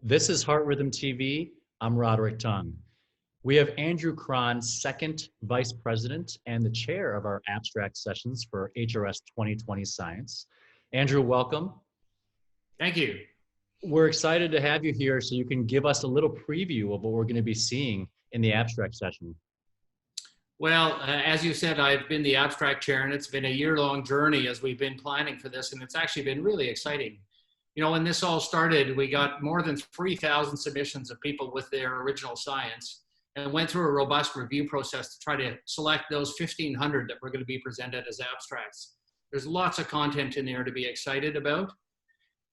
This is Heart Rhythm TV. I'm Roderick Tung. We have Andrew Cron, second vice president and the chair of our abstract sessions for HRS 2020 Science. Andrew, welcome. Thank you. We're excited to have you here so you can give us a little preview of what we're going to be seeing in the abstract session. Well, as you said, I've been the abstract chair, and it's been a year-long journey as we've been planning for this, and it's actually been really exciting. You know, when this all started, we got more than 3,000 submissions of people with their original science and went through a robust review process to try to select those 1,500 that were going to be presented as abstracts. There's lots of content in there to be excited about.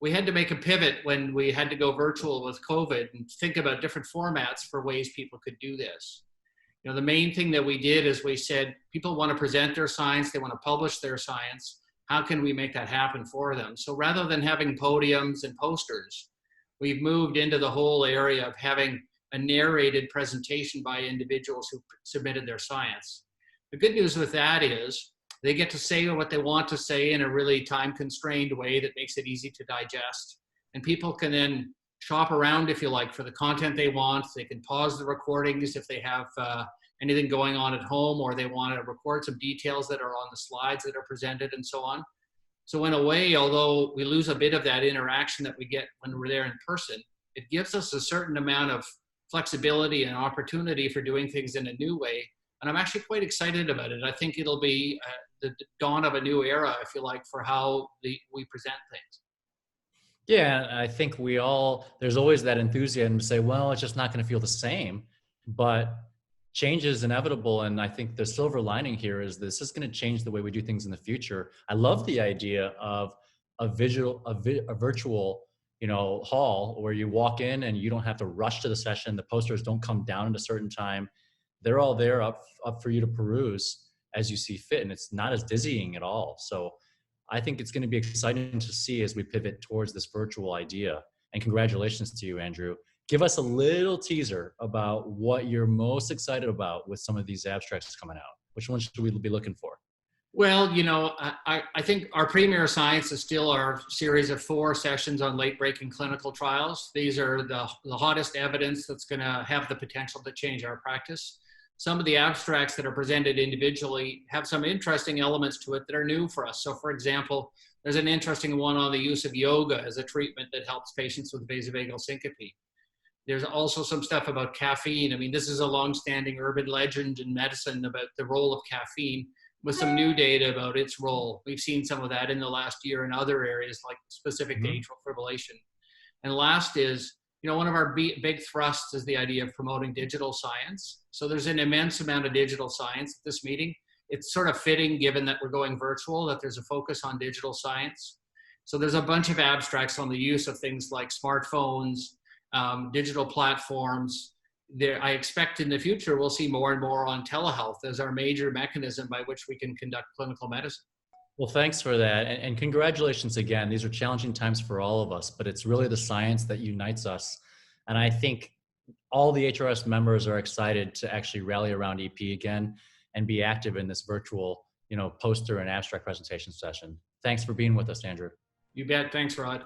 We had to make a pivot when we had to go virtual with COVID and think about different formats for ways people could do this. You know, the main thing that we did is we said, people want to present their science, they want to publish their science. How can we make that happen for them? So rather than having podiums and posters, we've moved into the whole area of having a narrated presentation by individuals who submitted their science. The good news with that is they get to say what they want to say in a really time-constrained way that makes it easy to digest. And people can then shop around, if you like, for the content they want. They can pause the recordings if they have anything going on at home, or they want to record some details that are on the slides that are presented and so on. So in a way, although we lose a bit of that interaction that we get when we're there in person, it gives us a certain amount of flexibility and opportunity for doing things in a new way. And I'm actually quite excited about it. I think it'll be the dawn of a new era, if you like, for how we present things. Yeah, I think there's always that enthusiasm to say, well, it's just not going to feel the same, but change is inevitable. And I think the silver lining here is this is going to change the way we do things in the future. I love the idea of a virtual, hall where you walk in and you don't have to rush to the session. The posters don't come down at a certain time. They're all there up for you to peruse as you see fit. And it's not as dizzying at all. So I think it's going to be exciting to see as we pivot towards this virtual idea. And congratulations to you, Andrew. Give us a little teaser about what you're most excited about with some of these abstracts coming out. Which ones should we be looking for? Well, you know, I think our premier science is still our series of 4 sessions on late-breaking clinical trials. These are the hottest evidence that's going to have the potential to change our practice. Some of the abstracts that are presented individually have some interesting elements to it that are new for us. So for example, there's an interesting one on the use of yoga as a treatment that helps patients with vasovagal syncope. There's also some stuff about caffeine. I mean, this is a long-standing urban legend in medicine about the role of caffeine, with some new data about its role. We've seen some of that in the last year in other areas like specific to atrial fibrillation. And last is, you know, one of our big thrusts is the idea of promoting digital science. So there's an immense amount of digital science at this meeting. It's sort of fitting, given that we're going virtual, that there's a focus on digital science. So there's a bunch of abstracts on the use of things like smartphones, digital platforms. I expect in the future we'll see more and more on telehealth as our major mechanism by which we can conduct clinical medicine. Well, thanks for that. And congratulations again. These are challenging times for all of us, but it's really the science that unites us. And I think all the HRS members are excited to actually rally around EP again and be active in this virtual, poster and abstract presentation session. Thanks for being with us, Andrew. You bet. Thanks, Rod.